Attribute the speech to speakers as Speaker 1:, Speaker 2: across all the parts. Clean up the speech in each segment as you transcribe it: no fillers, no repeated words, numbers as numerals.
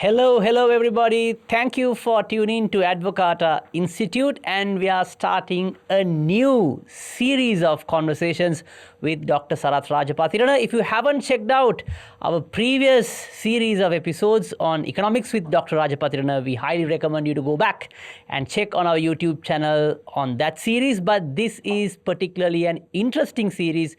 Speaker 1: Hello everybody. Thank you for tuning to Advocata Institute, and we are starting a new series of conversations with Dr. Sarath Rajapathirana. If you haven't checked out our previous series of episodes on economics with Dr. Rajapathirana, we highly recommend you to go back and check on our YouTube channel on that series. But this is particularly an interesting series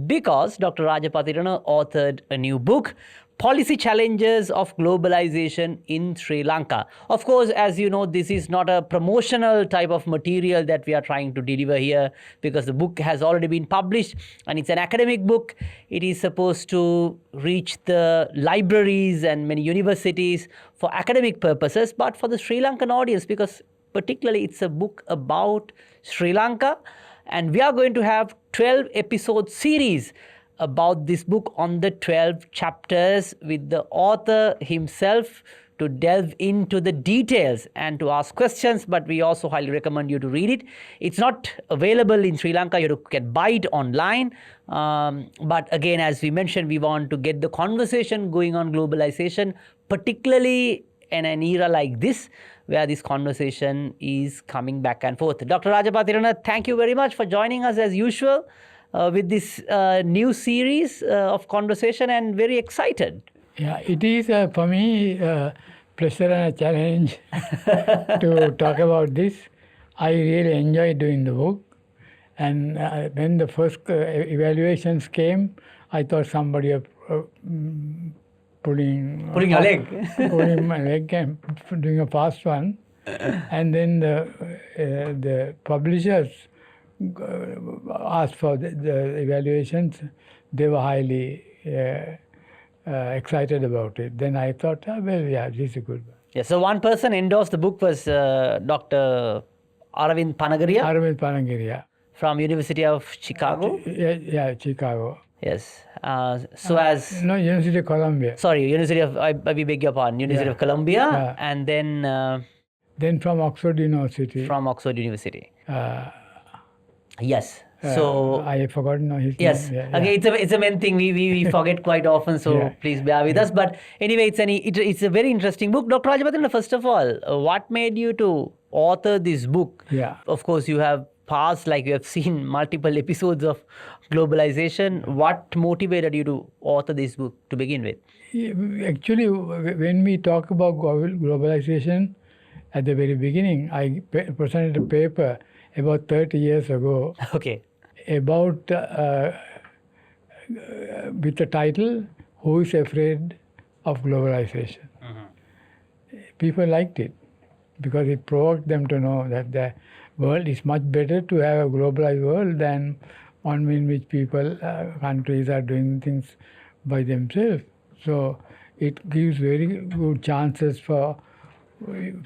Speaker 1: because Dr. Rajapathirana authored a new book, Policy Challenges of Globalisation in Sri Lanka. Of course, as you know, this is not a promotional type of material that we are trying to deliver here because the book has already been published and it's an academic book. It is supposed to reach the libraries and many universities for academic purposes, but for the Sri Lankan audience, because particularly it's a book about Sri Lanka, and we are going to have 12 episode series about this book on the 12 chapters with the author himself to delve into the details and to ask questions. But we also highly recommend you to read it. It's not available in Sri Lanka. You can buy it online. But again, as we mentioned, we want to get the conversation going on globalization, particularly in an era like this, where this conversation is coming back and forth. Dr. Rajapathirana, thank you very much for joining us as usual with this new series of conversation, and very excited.
Speaker 2: Yeah, it is for me a pleasure and a challenge to talk about this. I really enjoy doing the book, and when the first evaluations came, I thought somebody pulling
Speaker 1: your leg.
Speaker 2: pulling my leg and doing a fast one. And then the publishers asked for the evaluations. They were highly excited about it. Then I thought, this is a good one.
Speaker 1: Yeah, so one person endorsed the book was Dr. Aravind Panagaria.
Speaker 2: Aravind Panagaria.
Speaker 1: From University of Chicago?
Speaker 2: Yeah, Chicago.
Speaker 1: Yes. No,
Speaker 2: University of Columbia.
Speaker 1: Sorry, University of, I beg your pardon, University of Columbia, and
Speaker 2: then from Oxford University.
Speaker 1: From Oxford University. Yes.
Speaker 2: So I have forgotten his
Speaker 1: yes.
Speaker 2: name.
Speaker 1: Yeah, okay, it's a main thing we forget quite often. So please bear with us. But anyway, it's a very interesting book. Dr. Rajapathirana, first of all, what made you to author this book?
Speaker 2: Yeah.
Speaker 1: Of course, you have passed, like you have seen, multiple episodes of globalization. What motivated you to author this book to begin with?
Speaker 2: Actually, when we talk about globalization, at the very beginning, I presented a paper about 30 years ago.
Speaker 1: Okay.
Speaker 2: About with the title, "Who is Afraid of Globalization?" Mm-hmm. People liked it because it provoked them to know that the world is much better to have a globalized world than one in which people, countries are doing things by themselves. So it gives very good chances for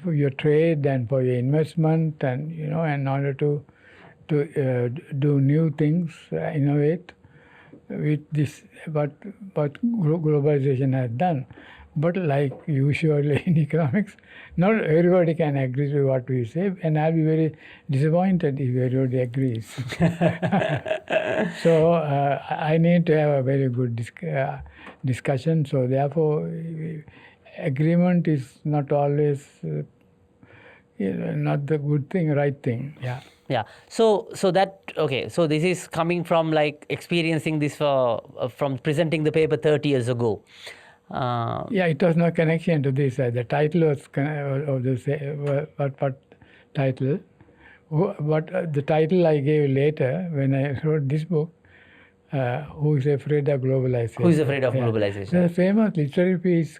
Speaker 2: your trade and for your investment, and in order to do new things, innovate with this, what globalization has done. But like usually in economics, not everybody can agree with what we say, and I'll be very disappointed if everybody agrees. So I need to have a very good discussion. So therefore, agreement is not always not the good thing, right thing. Yeah.
Speaker 1: Yeah. So this is coming from like experiencing this from presenting the paper 30 years ago.
Speaker 2: It was no connection to this. The title was what title? What the title I gave later when I wrote this book. Who is afraid of globalization?
Speaker 1: Who is afraid of globalization?
Speaker 2: There's a famous literary piece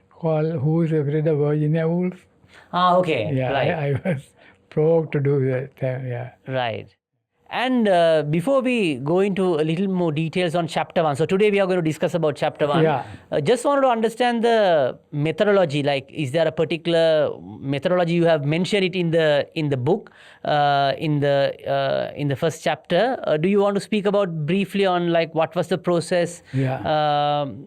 Speaker 2: called "Who is Afraid of Virginia Woolf?"
Speaker 1: Okay.
Speaker 2: Yeah,
Speaker 1: right.
Speaker 2: I was provoked to do that. Yeah.
Speaker 1: Right. And before we go into a little more details on chapter 1, so today we are going to discuss about chapter 1.
Speaker 2: Yeah.
Speaker 1: Just wanted to understand the methodology. Like, is there a particular methodology you have mentioned it in the book, in the first chapter? Do you want to speak about briefly on like what was the process?
Speaker 2: Yeah.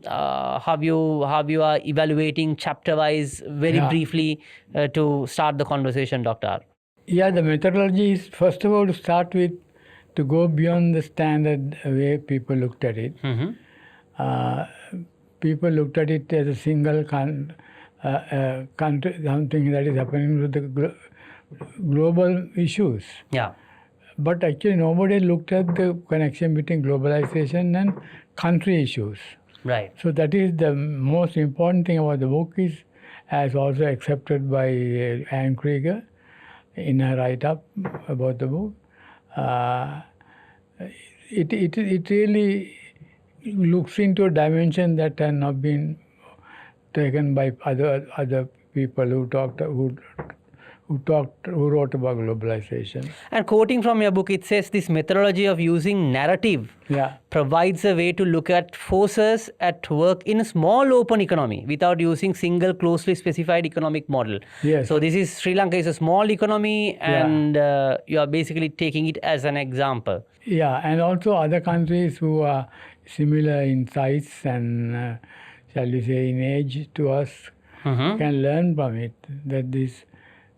Speaker 1: How you are evaluating chapter wise, very briefly, to start the conversation, Dr.
Speaker 2: Yeah, the methodology is first of all to start with, to go beyond the standard way people looked at it.
Speaker 1: Mm-hmm.
Speaker 2: People looked at it as a single country, something that is happening with the global issues.
Speaker 1: Yeah.
Speaker 2: But actually, nobody looked at the connection between globalization and country issues.
Speaker 1: Right.
Speaker 2: So that is the most important thing about the book, is as also accepted by Anne Krieger in her write-up about the book. It really looks into a dimension that had not been taken by other people who wrote about globalization.
Speaker 1: And quoting from your book, it says this methodology of using narrative provides a way to look at forces at work in a small open economy without using single closely specified economic model.
Speaker 2: Yes.
Speaker 1: So this is Sri Lanka is a small economy, and you are basically taking it as an example.
Speaker 2: Yeah, and also other countries who are similar in size and shall we say in age to us can learn from it, that this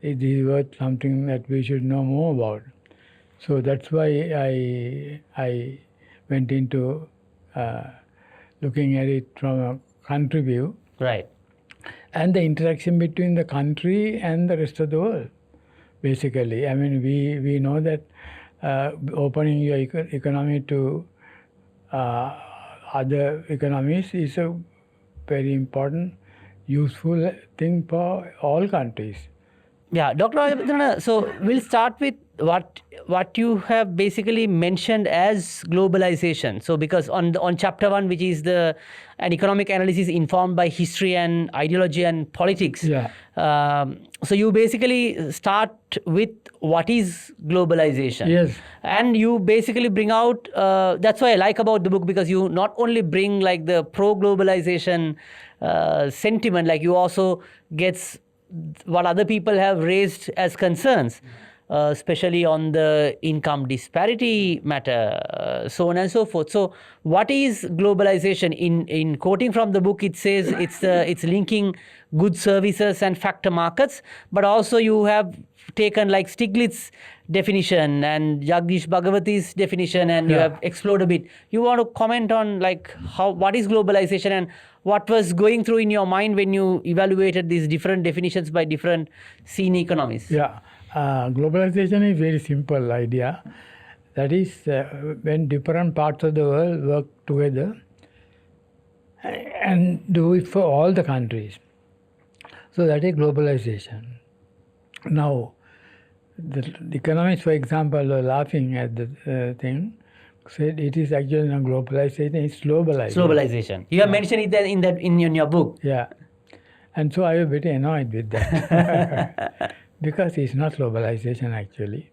Speaker 2: is worth something that we should know more about. So that's why I went into looking at it from a country view.
Speaker 1: Right.
Speaker 2: And the interaction between the country and the rest of the world, basically. I mean, we know that opening your economy to other economies is a very important, useful thing for all countries.
Speaker 1: Yeah, Dr. Rajapathirana, so we'll start with what you have basically mentioned as globalization. So because on chapter 1, which is an economic analysis informed by history and ideology and politics.
Speaker 2: Yeah.
Speaker 1: So you basically start with what is globalization.
Speaker 2: Yes.
Speaker 1: And you basically bring out, that's what I like about the book, because you not only bring like the pro-globalization sentiment, like you also gets what other people have raised as concerns, especially on the income disparity matter, so on and so forth. So what is globalization? In quoting from the book, it says it's linking goods, services and factor markets, but also you have taken like Stiglitz's definition and Jagdish Bhagawati's definition, and you have explored a bit. You want to comment on like what is globalization and what was going through in your mind when you evaluated these different definitions by different seen economies?
Speaker 2: Yeah, globalization is very simple idea. That is when different parts of the world work together and do it for all the countries. So that is globalization. Now, the economists, for example, are laughing at the thing. Said it is actually not globalization; it's globalization.
Speaker 1: Globalization. You have mentioned it in your book.
Speaker 2: Yeah, and so I was very annoyed with that because it's not globalization actually.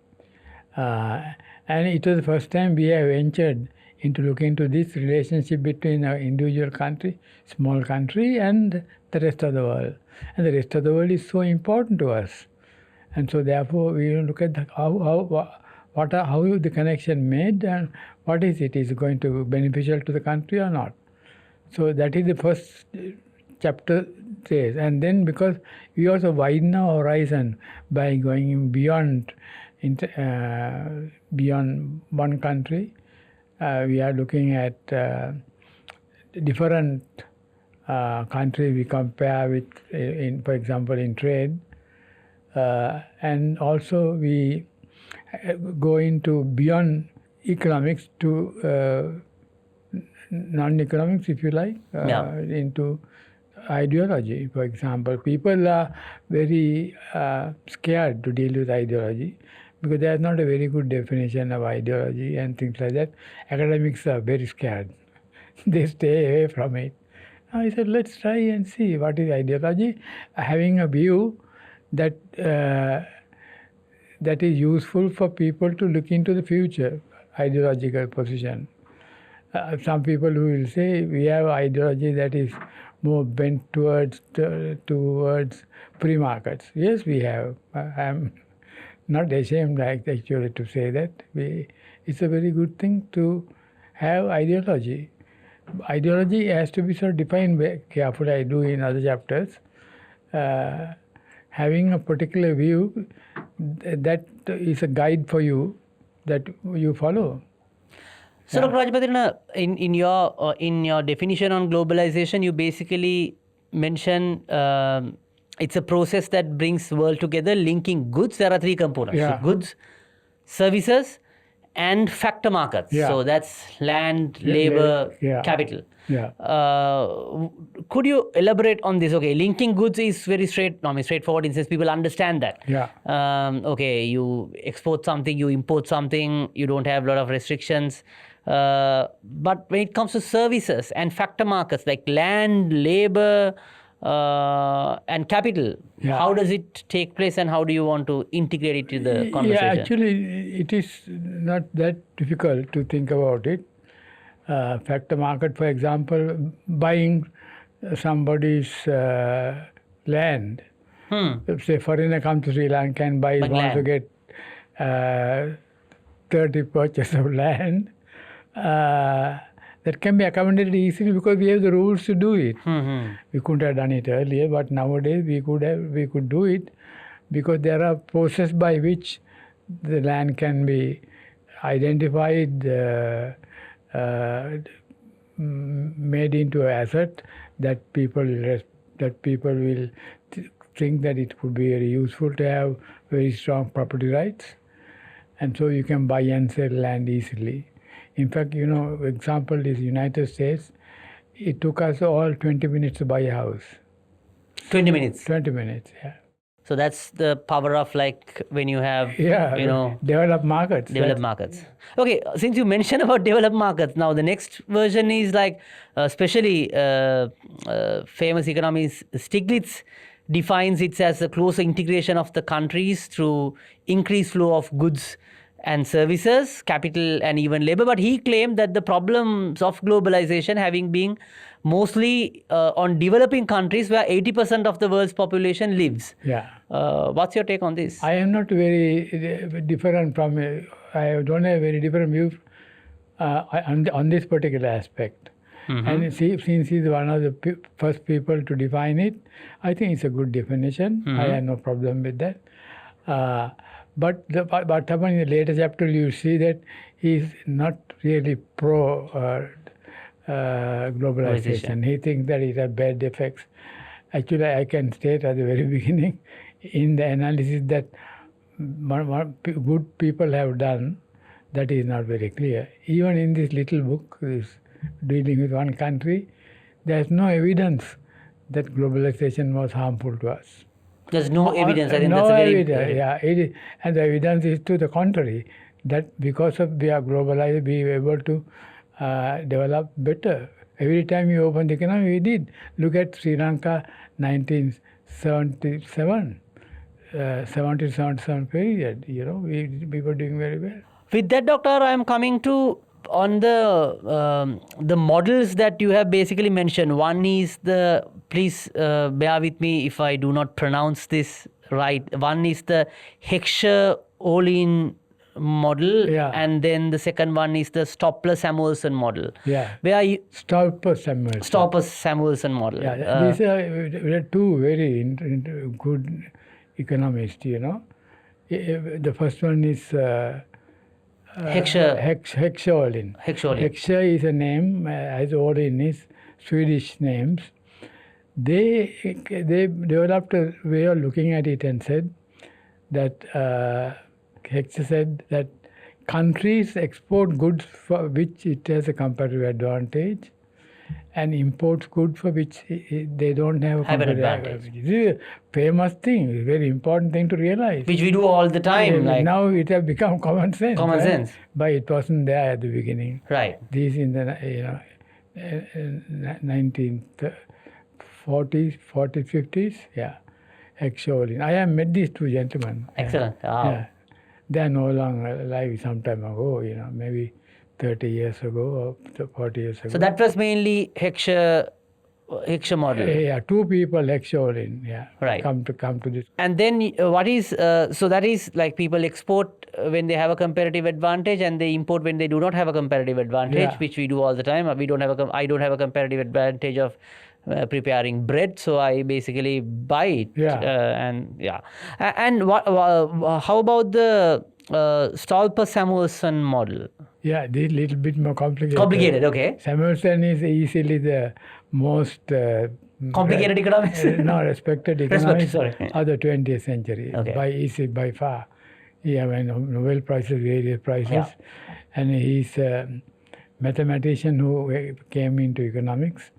Speaker 2: And it was the first time we have ventured into looking into this relationship between our individual country, small country, and the rest of the world. And the rest of the world is so important to us. And so therefore we look at how the connection made and what is it is going to be beneficial to the country or not. So that is the first chapter says. And then because we also widen our horizon by going beyond one country, we are looking at different countries we compare with, for example, in trade. And also we go into beyond economics to non-economics, if you like, into ideology. For example, people are very scared to deal with ideology because there is not a very good definition of ideology and things like that. Academics are very scared. They stay away from it. I said, let's try and see what is ideology, having a view that is useful for people to look into the future, ideological position. Some people who will say we have ideology that is more bent towards free markets. Yes, we have. I'm not ashamed actually to say that. It's a very good thing to have ideology. Ideology has to be sort of defined very carefully. I do in other chapters. Having a particular view that is a guide for you that you follow.
Speaker 1: So, Dr. Rajapathirana, in your definition on globalization, you basically mention it's a process that brings world together, linking goods. There are three components:
Speaker 2: Yeah.
Speaker 1: so goods, services, and factor markets.
Speaker 2: Yeah.
Speaker 1: So that's land,
Speaker 2: Yeah,
Speaker 1: labor,
Speaker 2: yeah.
Speaker 1: capital.
Speaker 2: Yeah.
Speaker 1: Could you elaborate on this? Okay, linking goods is very straightforward in sense people understand that.
Speaker 2: Yeah.
Speaker 1: Okay, you export something, you import something, you don't have a lot of restrictions. But when it comes to services and factor markets like land, labor, and capital,
Speaker 2: Yeah.
Speaker 1: how does it take place and how do you want to integrate it to the conversation?
Speaker 2: Yeah, actually, it is not that difficult to think about it. Factor market, for example, buying somebody's land. If, say, foreigner comes to Sri Lanka and wants to
Speaker 1: land.
Speaker 2: get 30 purchase of land, that can be accommodated easily because we have the rules to do it. We couldn't have done it earlier, but nowadays we could do it because there are processes by which the land can be identified, made into an asset that people will think that it would be very useful to have very strong property rights, and so you can buy and sell land easily. In fact, example is United States. It took us all 20 minutes to buy a house.
Speaker 1: 20 minutes.
Speaker 2: 20 minutes, yeah.
Speaker 1: So that's the power of like when you have,
Speaker 2: developed markets.
Speaker 1: Developed markets. Okay, since you mentioned about developed markets, now the next version is like, especially famous economist Stiglitz defines it as a closer integration of the countries through increased flow of goods and services, capital and even labor. But he claimed that the problems of globalization having been mostly on developing countries where 80% of the world's population lives.
Speaker 2: Yeah.
Speaker 1: What's your take on this?
Speaker 2: I am not very different from, I don't have very different view on this particular aspect. And since he's one of the first people to define it, I think it's a good definition. I have no problem with that. But what happened in the later chapter, you see that he's not really pro globalization. He thinks that it has bad effects. Actually, I can state at the very beginning in the analysis that what good people have done, that is not very clear. Even in this little book, this dealing with one country, there's no evidence that globalization was harmful to us.
Speaker 1: There's no evidence. I think
Speaker 2: no
Speaker 1: that's a very
Speaker 2: evidence. Yeah, it is, and the evidence is to the contrary, that because of we are globalized, we were able to develop better. Every time you open the economy, we did. Look at Sri Lanka, 1977, 77 period. We were doing very well.
Speaker 1: With that, Doctor, I am coming to on the models that you have basically mentioned. One is please bear with me if I do not pronounce this right. One is the Heckscher-Ohlin model, and then the second one is the Stoppler-Samuelson model.
Speaker 2: Yeah.
Speaker 1: Where you
Speaker 2: Stoppler-Samuelson
Speaker 1: model.
Speaker 2: Yeah, these are two very good economists. The first one is Heckscher-Ohlin. Heckscher is a name, as Ohlin is Swedish names. They developed a way of looking at it and said that Heckscher said that countries export goods for which it has a comparative advantage and imports goods for which they don't have a comparative advantage. This is a famous thing, a very important thing to realize.
Speaker 1: Which we do all the time.
Speaker 2: Now it has become common sense.
Speaker 1: Common sense.
Speaker 2: But it wasn't there at the beginning.
Speaker 1: Right.
Speaker 2: These in the 1940s, 50s, yeah. Heckscher-Ohlin. I have met these two gentlemen.
Speaker 1: Excellent. Wow.
Speaker 2: Yeah. They are no longer alive some time ago, maybe 30 years ago or 40 years ago.
Speaker 1: So that was mainly Heckscher model.
Speaker 2: Yeah, two people, Heckscher-Ohlin,
Speaker 1: right.
Speaker 2: come to this.
Speaker 1: And then what is, so that is like people export when they have a comparative advantage and they import when they do not have a comparative advantage, which we do all the time. I don't have a comparative advantage of preparing bread, so I basically buy it. And how about the Stolper-Samuelson model?
Speaker 2: Yeah, this is a little bit more complicated.
Speaker 1: Complicated, okay.
Speaker 2: Samuelson is easily the most
Speaker 1: Complicated economics?
Speaker 2: no, respected economics
Speaker 1: sorry.
Speaker 2: of the 20th century.
Speaker 1: Okay.
Speaker 2: By far. He has Nobel Prizes, various prizes.
Speaker 1: Yeah.
Speaker 2: And he's a mathematician who came into economics.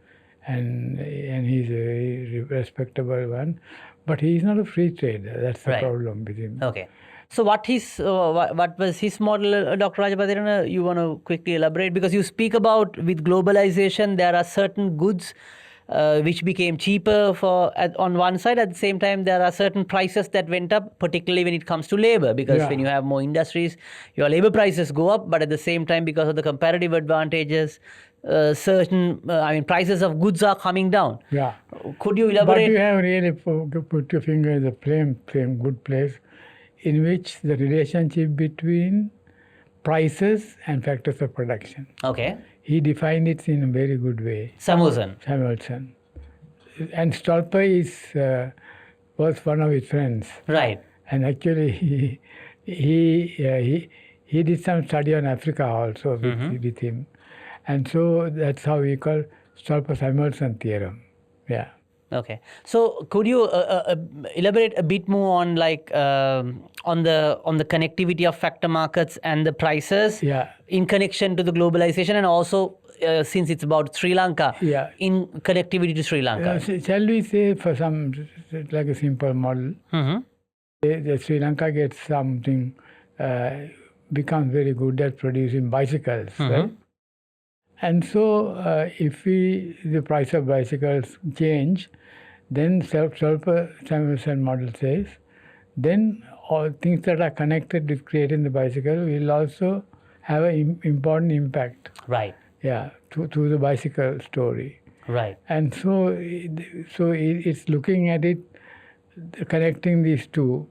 Speaker 2: And he's a very respectable one. But he's not a free trader. That's the
Speaker 1: Right.
Speaker 2: problem with him.
Speaker 1: Okay. So what was his model, Dr. Rajapathirana? You want to quickly elaborate? Because you speak about with globalization, there are certain goods which became cheaper on one side. At the same time, there are certain prices that went up, particularly when it comes to labor. Because when you have more industries, your labor prices go up. But at the same time, because of the comparative advantages, certain prices of goods are coming down.
Speaker 2: Yeah.
Speaker 1: Could you elaborate?
Speaker 2: But you have really put your finger in the same good place, in which the relationship between prices and factors of production.
Speaker 1: Okay.
Speaker 2: He defined it in a very good way.
Speaker 1: Samuelson.
Speaker 2: And Stolper was one of his friends.
Speaker 1: Right.
Speaker 2: And actually, he did some study on Africa also with him. And so that's how we call Stolper-Samuelson theorem. Yeah.
Speaker 1: Okay. So could you elaborate a bit more on on the connectivity of factor markets and the prices in connection to the globalization, and also since it's about Sri Lanka, in connectivity to Sri Lanka?
Speaker 2: Shall we say, for some, like a simple model, the Sri Lanka gets something, becomes very good at producing bicycles, right? And so if the price of bicycles change, then Stolper-Samuelson model says, then all things that are connected with creating the bicycle will also have an important impact.
Speaker 1: Right.
Speaker 2: Yeah, to the bicycle story.
Speaker 1: Right.
Speaker 2: And so it's looking at it, connecting these two,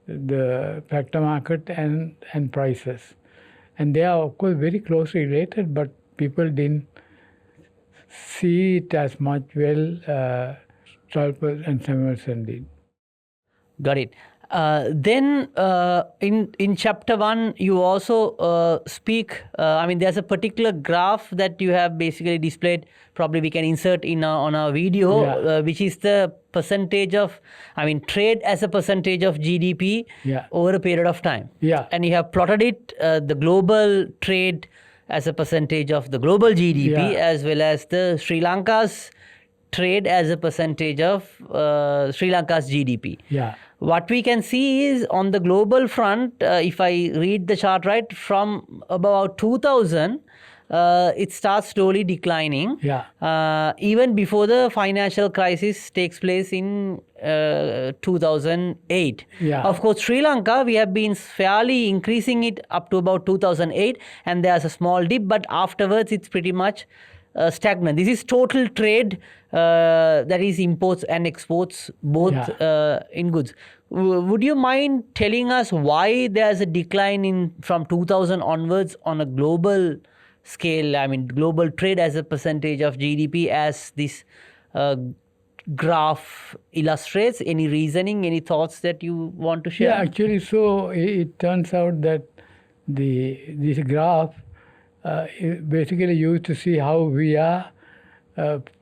Speaker 2: the factor market and prices. And they are, of course, very closely related, but people didn't see it as much Stolper and Samuelson did.
Speaker 1: Got it. Then in chapter 1, you also speak, there's a particular graph that you have basically displayed, probably we can insert on our video, which is the percentage of, trade as a percentage of GDP over a period of time.
Speaker 2: Yeah.
Speaker 1: And you have plotted it, the global trade as a percentage of the global GDP, as well as the Sri Lanka's trade as a percentage of Sri Lanka's GDP.
Speaker 2: Yeah.
Speaker 1: What we can see is on the global front, if I read the chart right, from about 2000, it starts slowly declining. Even before the financial crisis takes place in 2008. Of course, Sri Lanka, we have been fairly increasing it up to about 2008, and there's a small dip, but afterwards it's pretty much stagnant. This is total trade, that is imports and exports, both in goods. Would you mind telling us why there's a decline from 2000 onwards on a global scale? Global trade as a percentage of GDP, as this graph illustrates. Any reasoning, any thoughts that you want to share?
Speaker 2: Yeah, actually, so it turns out that this graph basically used to see how we are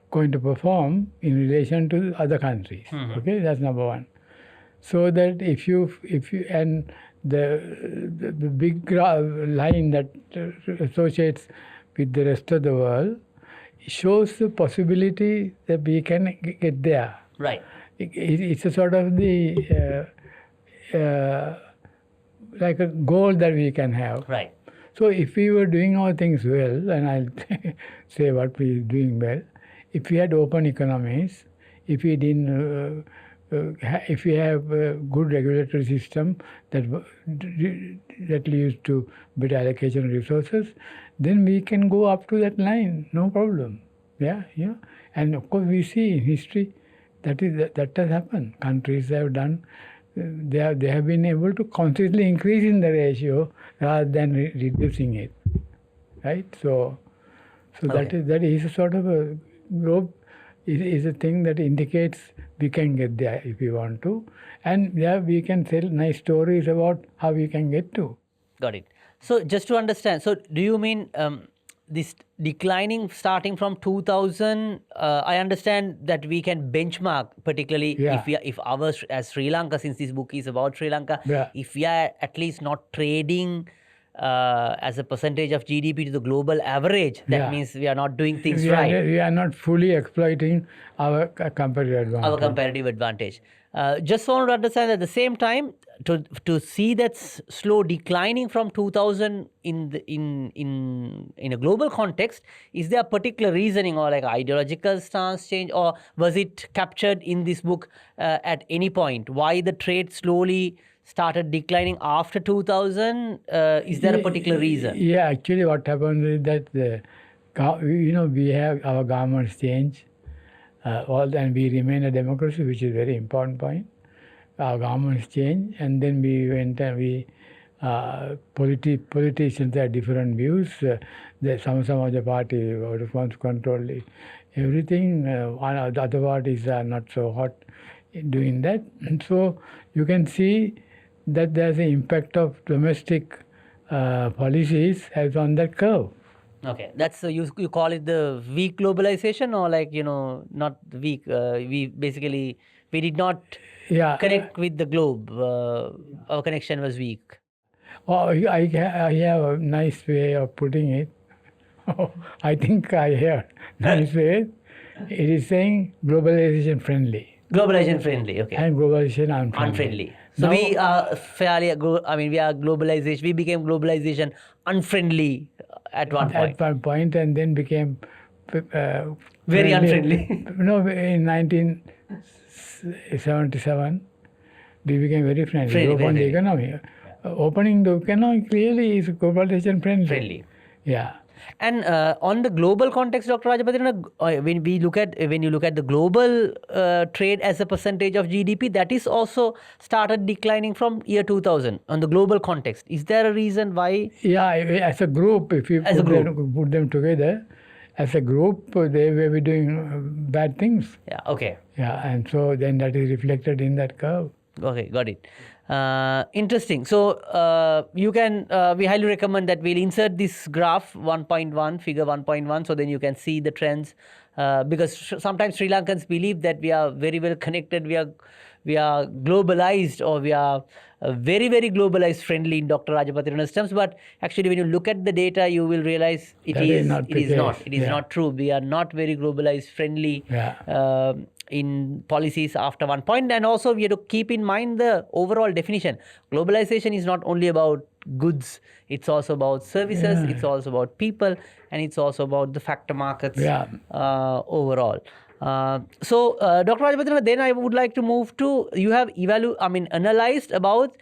Speaker 2: going to perform in relation to other countries. Okay, that's number one. So that if you and the big line that associates with the rest of the world shows the possibility that we can get there.
Speaker 1: Right.
Speaker 2: It's a sort of the like a goal that we can have.
Speaker 1: Right.
Speaker 2: So if we were doing all things well, and I'll say what we're doing well, if we had open economies, if we didn't, if we have a good regulatory system that leads to better allocation of resources, then we can go up to that line, no problem. Yeah. And of course, we see in history that has happened. Countries have done. They have been able to constantly increase in the ratio rather than reducing it, right? So that is a sort of a globe. Is a thing that indicates we can get there if we want to, and we can tell nice stories about how we can get to.
Speaker 1: Got it. So just to understand, so do you mean this declining starting from 2000. I understand that we can benchmark, particularly
Speaker 2: Yeah.
Speaker 1: if ours as Sri Lanka, since this book is about Sri Lanka,
Speaker 2: Yeah.
Speaker 1: if we are at least not trading as a percentage of GDP to the global average, that
Speaker 2: Yeah.
Speaker 1: means we are not doing things
Speaker 2: we
Speaker 1: right.
Speaker 2: are not fully exploiting our competitive advantage.
Speaker 1: Our comparative advantage. Just want to understand at the same time, to see that slow declining from 2000 in a global context, is there a particular reasoning or like ideological stance change, or was it captured in this book at any point? Why the trade slowly started declining after 2000? Is there a particular reason?
Speaker 2: Yeah, actually what happens is that we have our governments change, and we remain a democracy, which is a very important point. Our governments change, and then we went and we politicians have different views. Some of the party wants to control everything. The other parties are not so hot in doing that. And so you can see that there's an impact of domestic policies has on that curve.
Speaker 1: Okay, that's you call it the weak globalization, or like not weak. We basically we did not connect with the globe. Our connection was weak.
Speaker 2: Oh, I have a nice way of putting it. I think I have nice way. It is saying globalization friendly.
Speaker 1: Globalization friendly, okay.
Speaker 2: And globalization unfriendly.
Speaker 1: Unfriendly. So we are fairly, we are globalization. We became globalization unfriendly at one point.
Speaker 2: At one point, and then became
Speaker 1: very unfriendly.
Speaker 2: No, in 1977, we became very friendly. Open the economy. Opening the economy clearly is globalization friendly. Yeah.
Speaker 1: And on the global context, Dr. Rajapathirana, when you look at the global trade as a percentage of GDP, that is also started declining from year 2000 on the global context. Is there a reason why?
Speaker 2: Yeah, as a group, if you put them together, as a group, they were doing bad things.
Speaker 1: Yeah. Okay.
Speaker 2: Yeah, and so then that is reflected in that curve.
Speaker 1: Okay, got it. Interesting. So you can, we highly recommend that we'll insert this graph 1.1, figure 1.1, so then you can see the trends, because sometimes Sri Lankans believe that we are very well connected, we are globalized, or we are very, very globalized friendly in Dr. Rajapathirana's terms, but actually when you look at the data, you will realize it is not true. We are not very globalized friendly.
Speaker 2: Yeah.
Speaker 1: In policies after one point. And also we have to keep in mind the overall definition. Globalization is not only about goods, it's also about services, it's also about people, and it's also about the factor markets overall. So Dr. Rajapathirana, then I would like to move to, you have analyzed about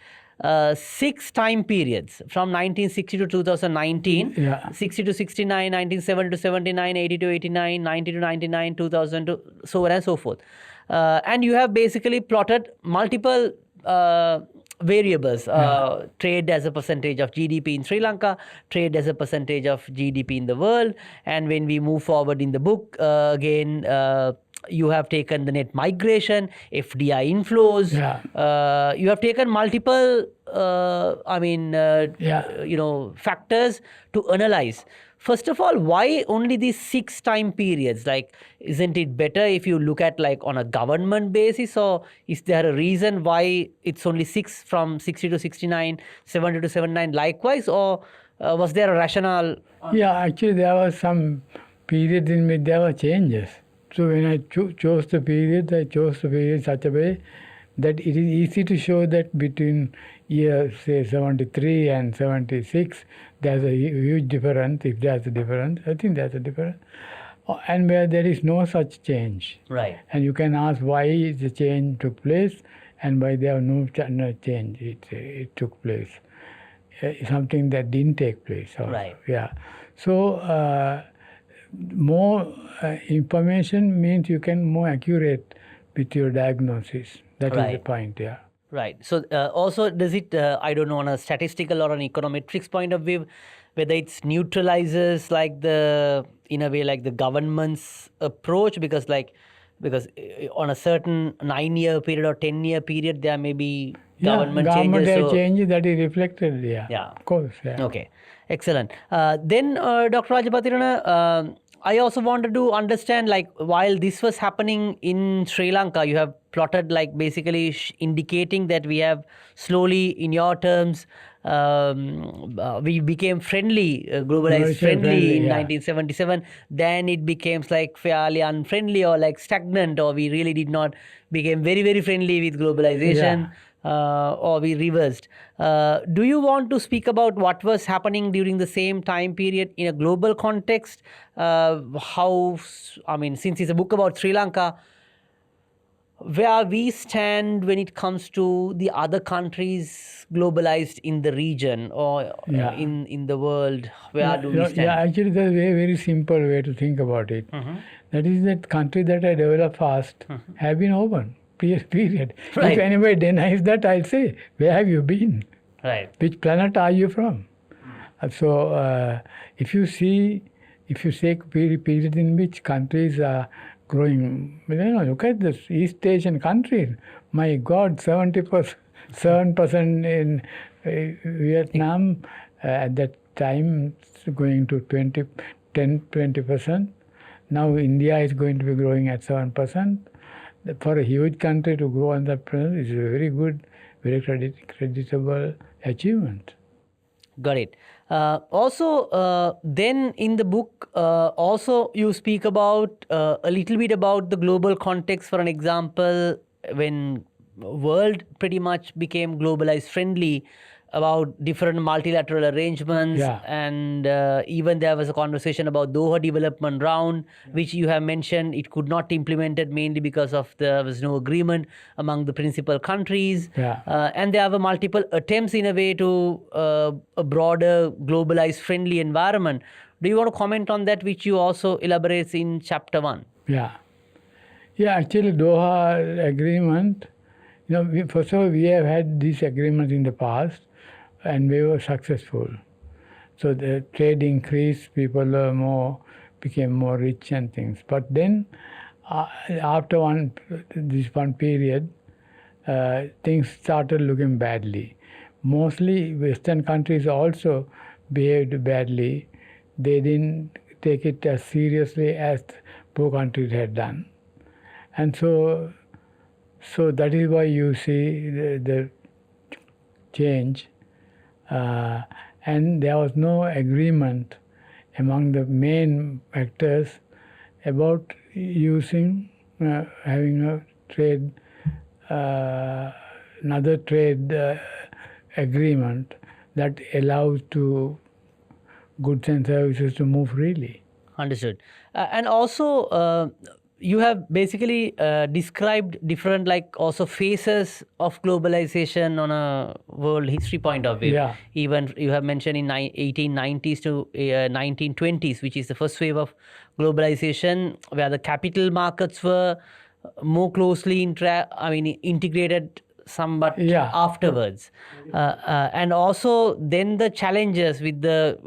Speaker 1: 6 time periods from 1960 to 2019, 60 to 69, 1970 to 79, 80 to 89, 90 to 99, 2000 to so on and so forth. And you have basically plotted multiple variables, trade as a percentage of GDP in Sri Lanka, trade as a percentage of GDP in the world, and when we move forward in the book, again, you have taken the net migration, FDI inflows. You have taken multiple, factors to analyze. First of all, why only these 6 time periods? Like, isn't it better if you look at like on a government basis, or is there a reason why it's only 6 from 60 to 69, 70 to 79 likewise, or was there a rationale?
Speaker 2: Yeah, actually there was some periods in which there were changes. So when I chose the period, such a way that it is easy to show that between years, say, 73 and 76, there's a huge difference. If there's a difference, I think there's a difference. And where there is no such change.
Speaker 1: Right.
Speaker 2: And you can ask why the change took place and why there was no change. It took place. Something that didn't take place. Also.
Speaker 1: Right.
Speaker 2: Yeah. So more information means you can more accurate with your diagnosis. That is the point, yeah.
Speaker 1: Right. So also does it, I don't know, on a statistical or an econometrics point of view, whether it neutralizes like in a way like the government's approach, because on a certain 9-year period or 10-year period, there may be government
Speaker 2: government
Speaker 1: changes.
Speaker 2: has changed, that is reflected.
Speaker 1: Yeah.
Speaker 2: Of course. Yeah.
Speaker 1: Okay, excellent. Then, Dr. Rajapathirana, I also wanted to understand, like, while this was happening in Sri Lanka, you have plotted, like, basically indicating that we have slowly, in your terms, we became friendly, globalized friendly in 1977. Then it becomes like fairly unfriendly or like stagnant, or we really did not became very, very friendly with globalization. Or we reversed. Do you want to speak about what was happening during the same time period in a global context? Since it's a book about Sri Lanka, where we stand when it comes to the other countries globalized in the region or in the world, where do we stand?
Speaker 2: Yeah, actually, there's a very, very simple way to think about it. That is that countries that are developed fast have been open. Period.
Speaker 1: Right.
Speaker 2: If anybody denies that, I'll say, where have you been?
Speaker 1: Right.
Speaker 2: Which planet are you from? So if you take period in which countries are growing, look at the East Asian countries. My God, 7% in Vietnam at that time, going to 10-20%. Now India is going to be growing at 7%. For a huge country to grow on that plan is a very good, very creditable achievement.
Speaker 1: Got it. Then in the book, also you speak about a little bit about the global context. For an example, when world pretty much became globalized friendly, about different multilateral arrangements, and even there was a conversation about Doha development round, which you have mentioned it could not be implemented mainly because of there was no agreement among the principal countries, and there were multiple attempts in a way to a broader globalized friendly environment. Do you want to comment on that, which you also elaborates in chapter 1?
Speaker 2: Actually Doha agreement, first of all, we have had these agreements in the past and we were successful. So the trade increased, people became more rich and things. But then after this one period, things started looking badly. Mostly Western countries also behaved badly. They didn't take it as seriously as poor countries had done. And so that is why you see the change. And there was no agreement among the main actors about having a trade, another trade agreement that allows to goods and services to move freely.
Speaker 1: Understood. And also, you have basically described different also phases of globalization on a world history point of view. Even you have mentioned in 1890s to 1920s, which is the first wave of globalization, where the capital markets were more closely integrated somewhat afterwards, and also then the challenges with the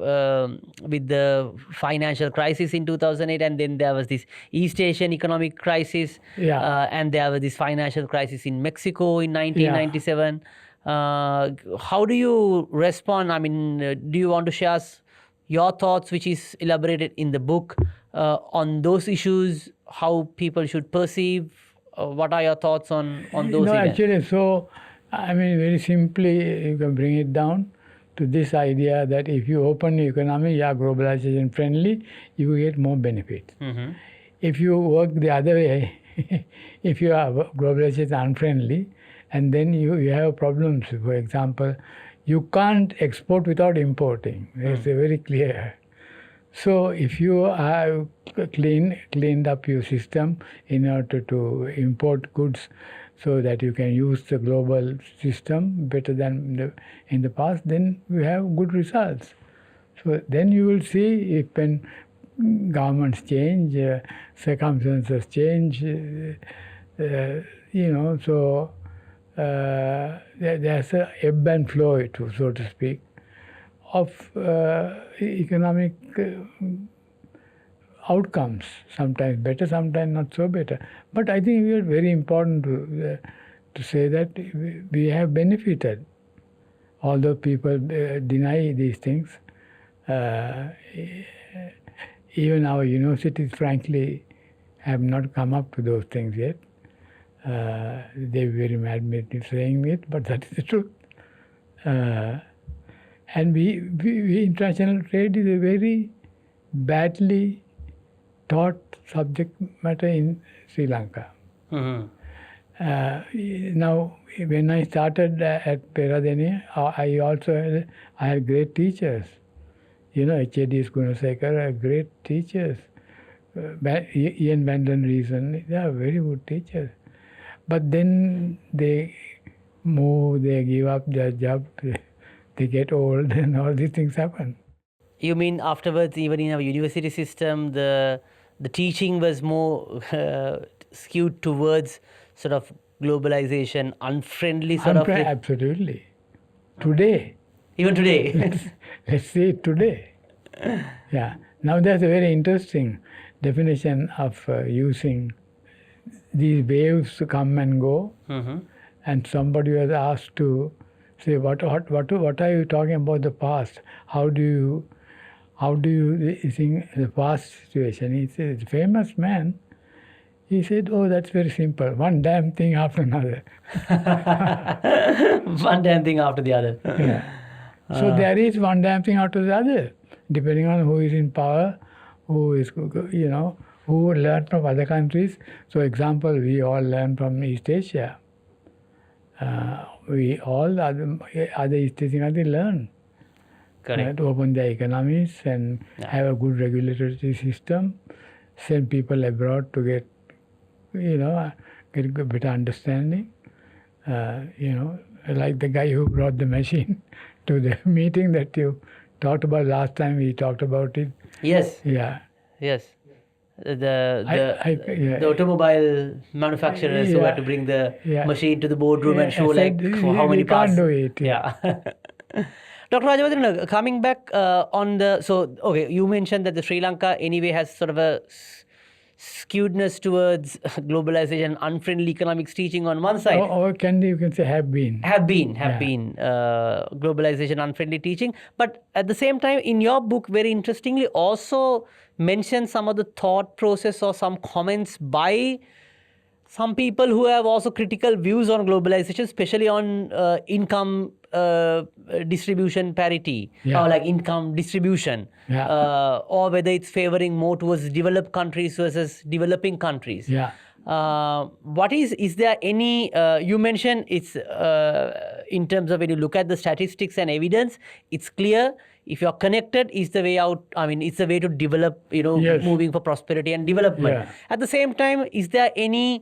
Speaker 1: financial crisis in 2008, and then there was this East Asian economic crisis, and there was this financial crisis in Mexico in 1997. How do you respond? Do you want to share your thoughts, which is elaborated in the book, on those issues, how people should perceive? What are your thoughts on those events?
Speaker 2: Actually, very simply, you can bring it down to this idea that if you open the economy, globalization friendly, you will get more benefits. If you work the other way, if you are globalization unfriendly, and then you have problems. For example, you can't export without importing. It's very clear. So if you have cleaned up your system in order to import goods so that you can use the global system better than in the past, then you have good results. So then you will see if when governments change, circumstances change, so there's a ebb and flow, so to speak, of economic outcomes, sometimes better, sometimes not so better. But I think it is very important to say that we have benefited. Although people deny these things, even our universities, frankly, have not come up to those things yet. They're very mad at saying it, but that is the truth. And we international trade is a very badly taught subject matter in Sri Lanka.
Speaker 1: Mm-hmm.
Speaker 2: Now, when I started at Peradeniya, I had great teachers. H.A.D. Gunasekar are great teachers. Ian Van Reason, they are very good teachers. But then they move, they give up their job, they get old, and all these things happen.
Speaker 1: You mean afterwards, even in our university system, the teaching was more skewed towards sort of globalization, unfriendly sort of...
Speaker 2: Absolutely. Today.
Speaker 1: Even today.
Speaker 2: Let's see it today. Yeah. Now there's a very interesting definition of using these waves to come and go.
Speaker 1: Mm-hmm.
Speaker 2: And somebody was asked to say, what are you talking about the past? How do you think the past situation? He said, a famous man. He said, oh, that's very simple. One damn thing after another.
Speaker 1: One damn thing after the other.
Speaker 2: Yeah. So there is one damn thing after the other, depending on who is in power, who is, who learn from other countries. So, example, we all learn from East Asia. We all other East Asian countries learn.
Speaker 1: Correct.
Speaker 2: To open their economies and have a good regulatory system, send people abroad to get a better understanding. Like the guy who brought the machine to the meeting that you talked about last time, we talked about it.
Speaker 1: Yes.
Speaker 2: Yeah.
Speaker 1: Yes. The automobile manufacturers who had to bring the machine to the boardroom and show how many parts.
Speaker 2: Can't do it.
Speaker 1: Yeah. Dr. Rajapathirana, coming back on you mentioned that the Sri Lanka anyway has sort of a skewedness towards globalization, unfriendly economics teaching on one side.
Speaker 2: Or you can say have been.
Speaker 1: Globalization, unfriendly teaching. But at the same time, in your book, very interestingly, also mention some of the thought process or some comments by some people who have also critical views on globalization, especially on income distribution parity, or like income distribution, or whether it's favoring more towards developed countries versus developing countries.
Speaker 2: Yeah.
Speaker 1: Is there any, you mentioned it's in terms of when you look at the statistics and evidence, it's clear if you're connected is the way out. I mean, it's the way to develop, moving for prosperity and development.
Speaker 2: Yeah.
Speaker 1: At the same time, is there any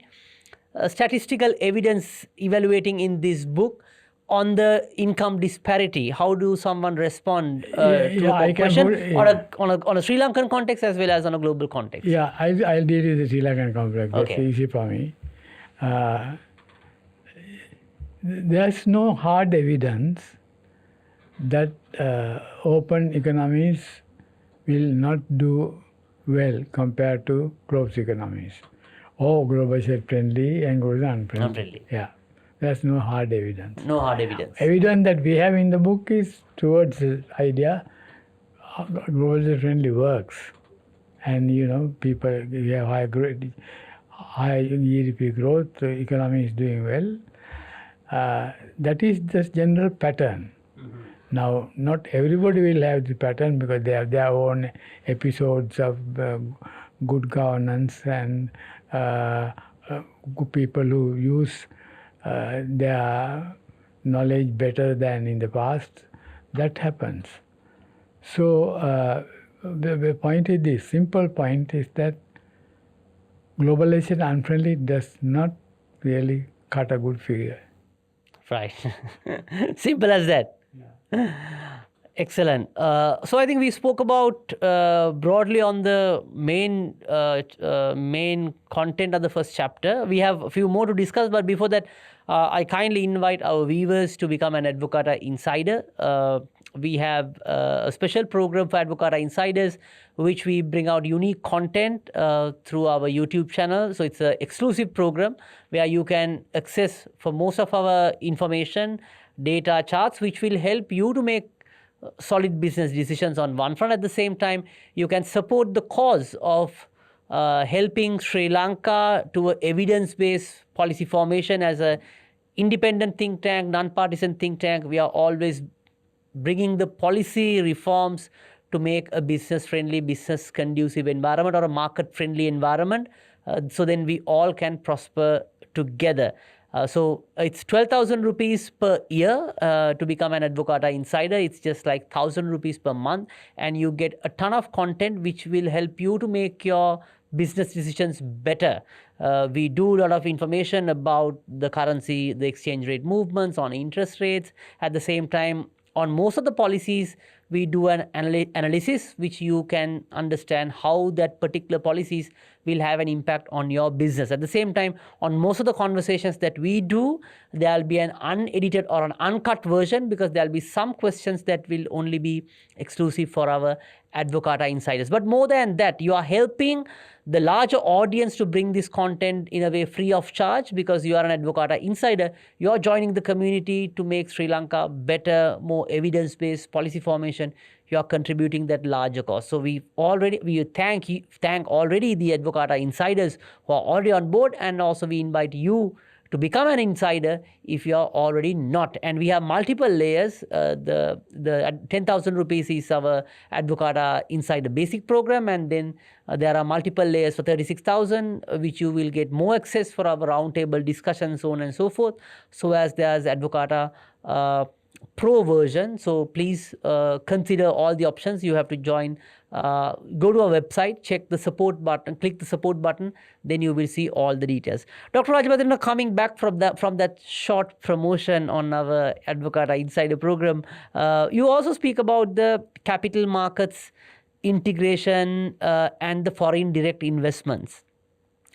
Speaker 1: statistical evidence evaluating in this book on the income disparity? How do someone respond to a question on a Sri Lankan context as well as on a global context?
Speaker 2: Yeah, I'll deal with the Sri Lankan context. That's
Speaker 1: Okay.
Speaker 2: easy for me. There's no hard evidence that open economies will not do well compared to closed economies, or globalization friendly and globalization unfriendly. Yeah. There's no hard evidence.
Speaker 1: No hard evidence.
Speaker 2: Evidence that we have in the book is towards the idea globalization friendly works. And, people, we have high GDP growth, the economy is doing well. That is the general pattern. Mm-hmm. Now, not everybody will have the pattern because they have their own episodes of good governance and good people who use their knowledge better than in the past. That happens. So the point is this, simple point is that globalization unfriendly does not really cut a good figure.
Speaker 1: Right. Simple as that. Yeah. Excellent. So I think we spoke about broadly on the main content of the first chapter. We have a few more to discuss, but before that, I kindly invite our viewers to become an Advocata Insider. we have a special program for Advocata Insiders, which we bring out unique content through our YouTube channel. So it's an exclusive program where you can access for most of our information, data, charts, which will help you to make solid business decisions on one front. At the same time, you can support the cause of helping Sri Lanka to a evidence-based policy formation as a independent think tank, non-partisan think tank. We are always bringing the policy reforms to make a business-friendly, business-conducive environment or a market-friendly environment. So then we all can prosper together. So it's 12,000 rupees per year to become an Advocata Insider. It's just like 1,000 rupees per month, and you get a ton of content which will help you to make your business decisions better. We do a lot of information about the currency, the exchange rate movements, on interest rates. At the same time, on most of the policies, we do an analysis which you can understand how that particular policies will have an impact on your business. At the same time, on most of the conversations that we do, there will be an unedited or an uncut version, because there will be some questions that will only be exclusive for our Advocata Insiders. But more than that, you are helping the larger audience to bring this content in a way free of charge, because you are an Advocata Insider. You are joining the community to make Sri Lanka better, more evidence-based policy formation. You are contributing that larger cause. So we thank already the Advocata Insiders who are already on board, and also we invite you to become an insider if you are already not. And we have multiple layers. The 10,000 rupees is our Advocata Insider basic program, and then there are multiple layers for 36,000, which you will get more access for our roundtable discussions, so on and so forth. So as there's Advocata Pro version. So please consider all the options. You have to join. Go to our website, check the support button, click the support button, then you will see all the details. Dr. Rajapathirana, coming back from that short promotion on our Advocata Insider program, you also speak about the capital markets integration and the foreign direct investments.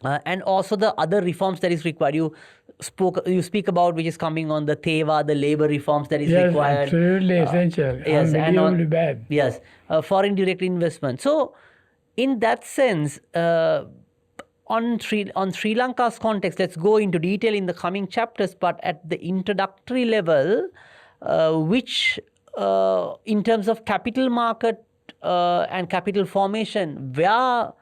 Speaker 1: And also the other reforms that is required. You speak about which is coming on the TEVA, the labor reforms that is required.
Speaker 2: Yes, absolutely essential.
Speaker 1: Yes,
Speaker 2: unbelievably bad.
Speaker 1: Yes, foreign direct investment. So, in that sense, on Sri Lanka's context, let's go into detail in the coming chapters. But at the introductory level, which in terms of capital market and capital formation, where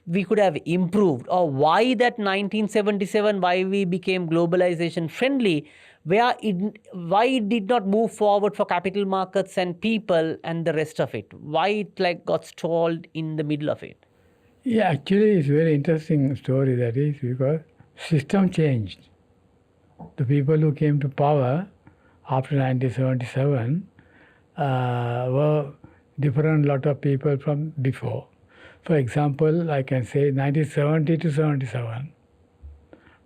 Speaker 1: we could have improved, or why that 1977, why we became globalization friendly, why it did not move forward for capital markets and people and the rest of it, why it got stalled in the middle of it.
Speaker 2: Yeah, actually it's a very interesting story, that is, because system changed. The people who came to power after 1977 were different lot of people from before. For example, I can say 1970 to 77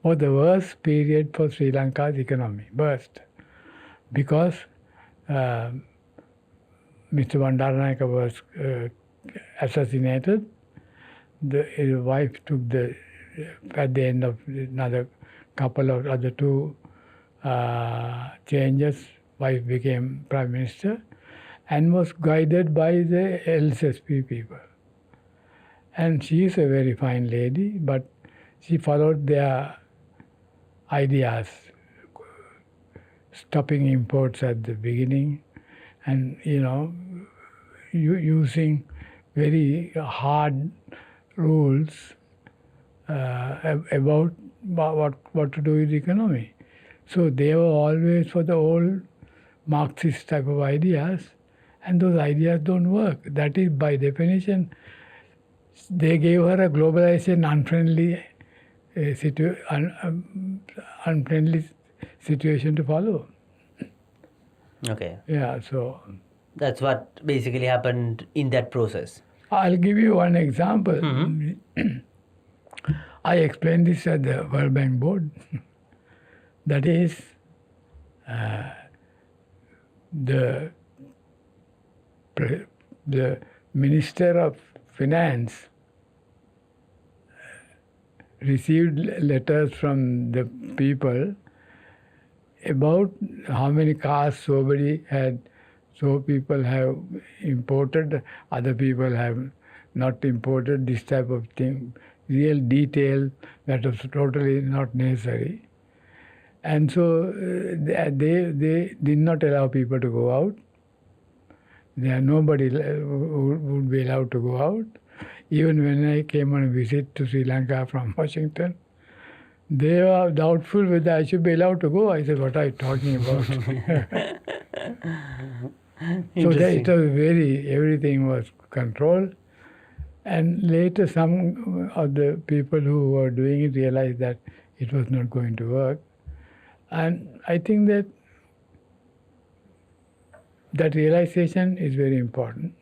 Speaker 2: was the worst period for Sri Lanka's economy, worst, because Mr. Bandaranaike was assassinated. His wife took at the end of another couple of other two changes, wife became Prime Minister and was guided by the LSSP people. And she is a very fine lady, but she followed their ideas, stopping imports at the beginning, and using very hard rules about what to do with the economy. So they were always for the old Marxist type of ideas, and those ideas don't work. That is, by definition, they gave her a globalization unfriendly situation to follow.
Speaker 1: Okay.
Speaker 2: Yeah, so
Speaker 1: that's what basically happened in that process.
Speaker 2: I'll give you one example.
Speaker 1: Mm-hmm.
Speaker 2: I explained this at the World Bank Board. That is, the Minister of Finance received letters from the people about how many cars somebody had So people have imported, other people have not imported this type of thing, real detail that was totally not necessary. And so they did not allow people to go out. Nobody would be allowed to go out. Even when I came on a visit to Sri Lanka from Washington, they were doubtful whether I should be allowed to go. I said, what are you talking about? So it was everything was controlled. And later some of the people who were doing it realized that it was not going to work. And I think that realization is very important.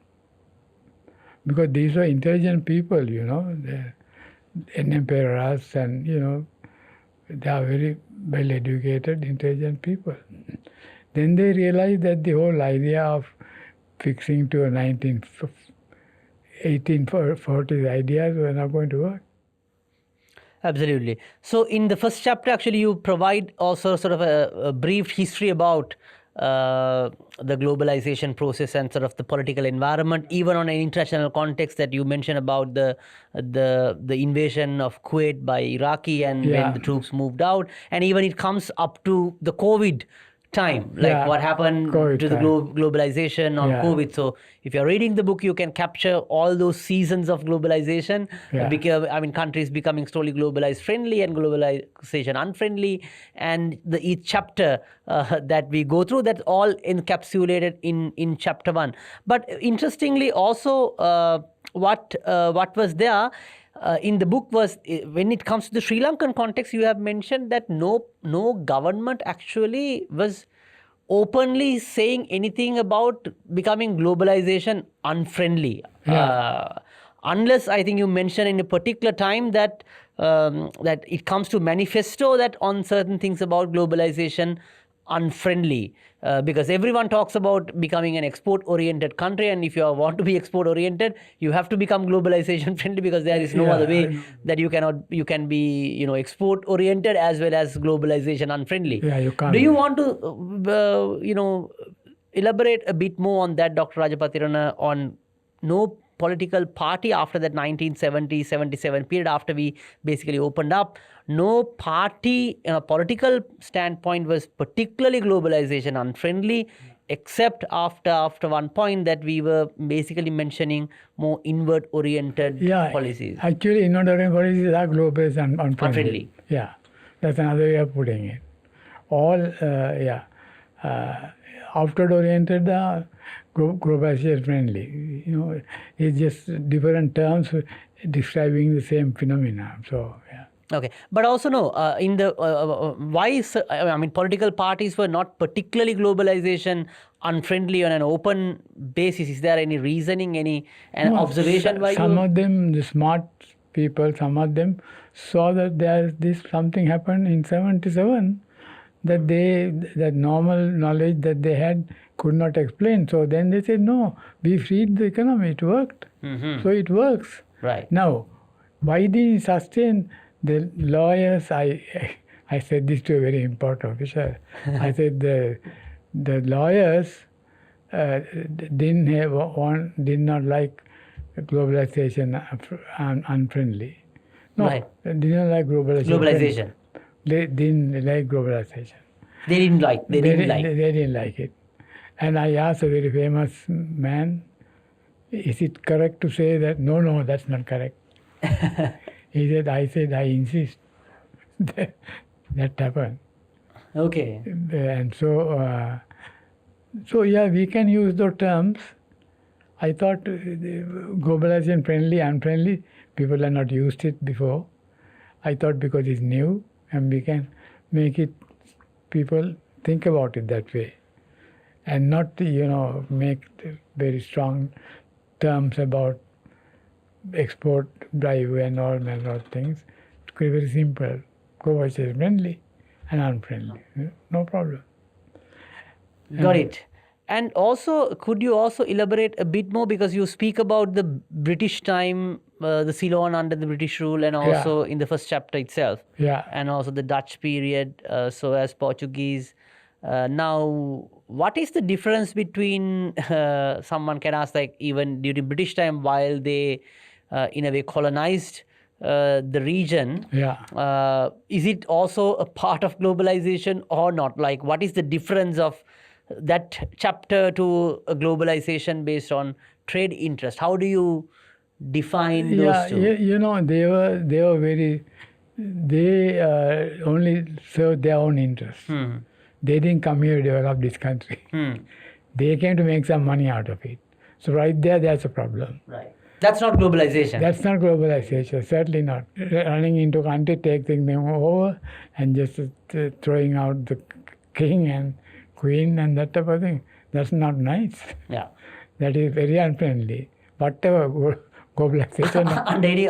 Speaker 2: Because these were intelligent people, they're emperors and, they are very well-educated, intelligent people. Then they realized that the whole idea of fixing to a 1840s ideas were not going to work.
Speaker 1: Absolutely. So in the first chapter, actually, you provide also sort of a brief history about the globalization process and sort of the political environment, even on an international context that you mentioned about the invasion of Kuwait by Iraqi and when the troops moved out, and even it comes up to the COVID time, like what happened
Speaker 2: COVID
Speaker 1: to the globalization on COVID. So if you're reading the book, you can capture all those seasons of globalization. Countries becoming slowly globalized friendly and globalization unfriendly, and each chapter that we go through, that's all encapsulated in chapter 1. But interestingly also, what was there in the book was, when it comes to the Sri Lankan context, you have mentioned that no government actually was openly saying anything about becoming globalization unfriendly. Unless, I think you mentioned in a particular time that that it comes to manifesto that on certain things about globalization unfriendly, because everyone talks about becoming an export-oriented country, and if you want to be export-oriented, you have to become globalization friendly, because there is no other way that you can be export-oriented as well as globalization unfriendly.
Speaker 2: You can't.
Speaker 1: Do you want to elaborate a bit more on that, Dr. Rajapathirana, on no political party after that 1970-77 period, after we basically opened up, no party in a political standpoint was particularly globalization unfriendly, except after one point that we were basically mentioning more inward oriented policies.
Speaker 2: Actually, inward oriented policies are globalization unfriendly. Yeah, that's another way of putting it. All outward oriented are globalization friendly. It's just different terms describing the same phenomena. So
Speaker 1: Okay, but also in the why political parties were not particularly globalization unfriendly on an open basis. Is there any reasoning, any observation why
Speaker 2: some of them, the smart people, some of them saw that this something happened in 77 that that normal knowledge that they had could not explain. So then they said, no, we freed the economy. It worked. So it works.
Speaker 1: Right.
Speaker 2: Now, why did it sustain? The lawyers, I said this to a very important official. I said the lawyers did not like globalization unfriendly. No, they didn't like globalization. They didn't like globalization.
Speaker 1: They didn't like. They
Speaker 2: didn't like it. And I asked a very famous man, is it correct to say that? No, that's not correct. He said, I insist. That happened.
Speaker 1: Okay.
Speaker 2: And so we can use those terms. I thought globalization friendly, unfriendly, people have not used it before. I thought because it's new and we can make it, people think about it that way. And not, make very strong terms about export drive and all manner of things. It's very simple. Globalization friendly and unfriendly. No problem.
Speaker 1: Got it. And also, could you also elaborate a bit more, because you speak about the British time, the Ceylon under the British rule, and also in the first chapter itself.
Speaker 2: Yeah.
Speaker 1: And also the Dutch period, so as Portuguese. Now, what is the difference between, someone can ask, like even during British time, while they in a way colonized the region, is it also a part of globalization or not? Like, what is the difference of that chapter to a globalization based on trade interest? How do you define those two?
Speaker 2: They only served their own interests. They didn't come here to develop this country. They came to make some money out of it. So right there, that's a problem.
Speaker 1: Right. That's not globalization.
Speaker 2: That's not globalization, certainly not. Running into a country, taking them over, and just throwing out the king and queen and that type of thing. That's not nice.
Speaker 1: Yeah.
Speaker 2: That is very unfriendly. Whatever globalization.
Speaker 1: Under any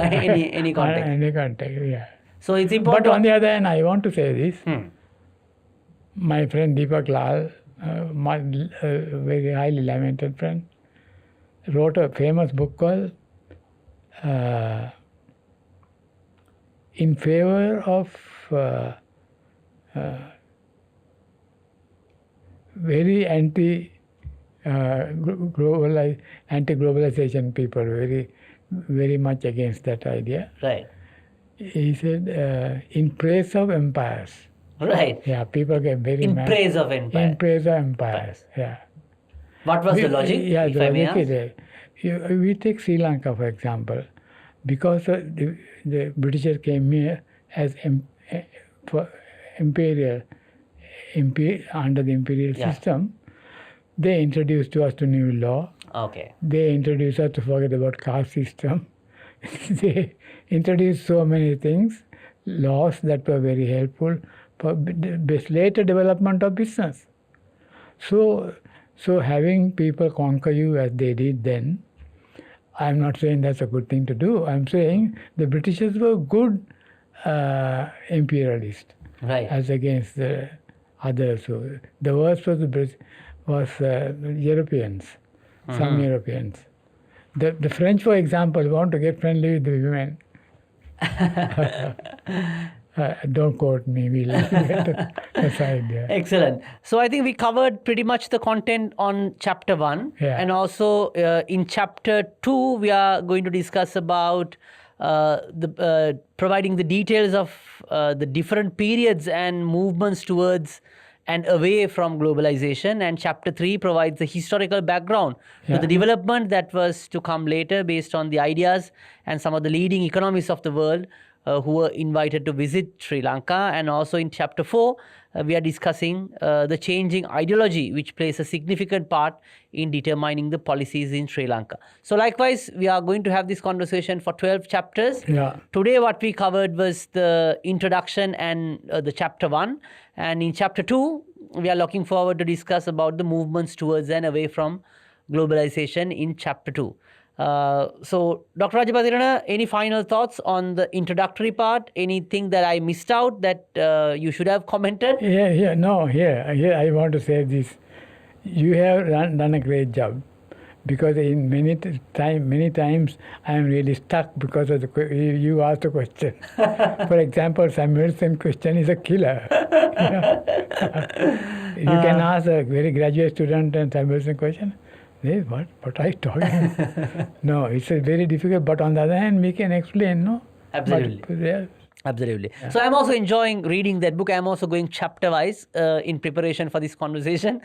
Speaker 1: context.
Speaker 2: Any context, yeah.
Speaker 1: So it's important.
Speaker 2: But on the other hand, I want to say this. My friend Deepak Lal, my very highly lamented friend, wrote a famous book called In Favor of very anti-globalization people, very much against that idea.
Speaker 1: Right.
Speaker 2: He said, in praise of empires.
Speaker 1: Right.
Speaker 2: Yeah, people get very mad.
Speaker 1: In praise of empires.
Speaker 2: In praise of empires, yeah.
Speaker 1: What was the logic?
Speaker 2: Yeah,
Speaker 1: if
Speaker 2: the
Speaker 1: I may
Speaker 2: logic
Speaker 1: ask?
Speaker 2: is we take Sri Lanka, for example, because the Britishers came here as imperial, under the imperial system. They introduced to us the new law.
Speaker 1: Okay.
Speaker 2: They introduced us to forget about caste system. They introduced so many things, laws that were very helpful for later development of business. So having people conquer you as they did then, I'm not saying that's a good thing to do. I'm saying the Britishers were good imperialists,
Speaker 1: right,
Speaker 2: as against the others. So the worst was Europeans, some Europeans. The French, for example, want to get friendly with the women. Don't quote me, we'll get aside there.
Speaker 1: Excellent. So I think we covered pretty much the content on chapter 1.
Speaker 2: Yeah.
Speaker 1: And also in chapter 2, we are going to discuss about providing the details of the different periods and movements towards and away from globalization. And chapter 3 provides the historical background to the development that was to come later based on the ideas and some of the leading economists of the world who were invited to visit Sri Lanka. And also in chapter 4, we are discussing the changing ideology which plays a significant part in determining the policies in Sri Lanka. So likewise, we are going to have this conversation for 12 chapters.
Speaker 2: Yeah.
Speaker 1: Today what we covered was the introduction and the chapter 1. And in chapter 2, we are looking forward to discuss about the movements towards and away from globalization in chapter 2. So, Dr. Rajapathirana, any final thoughts on the introductory part? Anything that I missed out that you should have commented?
Speaker 2: Here I want to say this. You have done a great job, because in many times I am really stuck because of you asked a question. For example, Samuelson question is a killer. You can ask a very graduate student a Samuelson question. Hey, what are you talking about? No, it's very difficult, but on the other hand, we can explain, no?
Speaker 1: Absolutely. Absolutely. Yeah. So I'm also enjoying reading that book. I'm also going chapter-wise in preparation for this conversation.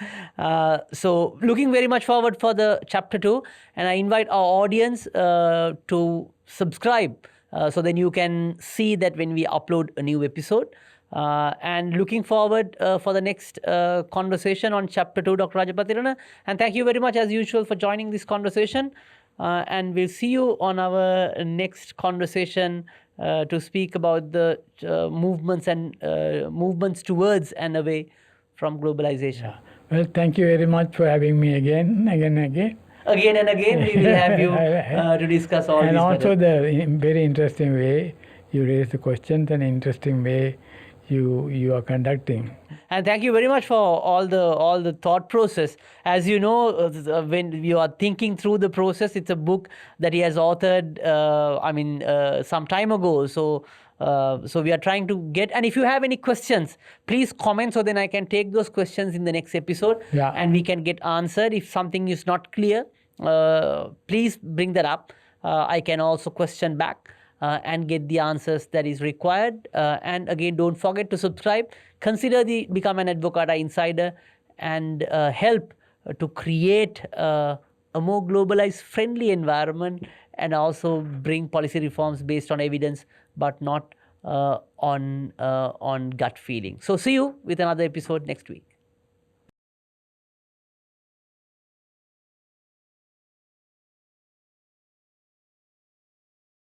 Speaker 1: So looking very much forward for the chapter 2. And I invite our audience to subscribe so then you can see that when we upload a new episode. And looking forward for the next conversation on chapter 2, Dr. Rajapathirana. And thank you very much as usual for joining this conversation. And we'll see you on our next conversation to speak about the movements and movements towards and away from globalization.
Speaker 2: Yeah. Well, thank you very much for having me again.
Speaker 1: Again and again, we will have you to discuss all
Speaker 2: and
Speaker 1: these.
Speaker 2: And also the very interesting way you raise the questions, and interesting way you are conducting.
Speaker 1: And thank you very much for all the thought process. As you know, when you are thinking through the process, it's a book that he has authored, some time ago. So So we are trying to get, and if you have any questions, please comment so then I can take those questions in the next episode,
Speaker 2: Yeah.
Speaker 1: and we can get answered. If something is not clear, please bring that up. I can also question back and get the answers that is required. And again, don't forget to subscribe. Consider the Become an Advocata Insider and help to create a more globalized, friendly environment, and also bring policy reforms based on evidence, but not on gut feeling. So see you with another episode next week.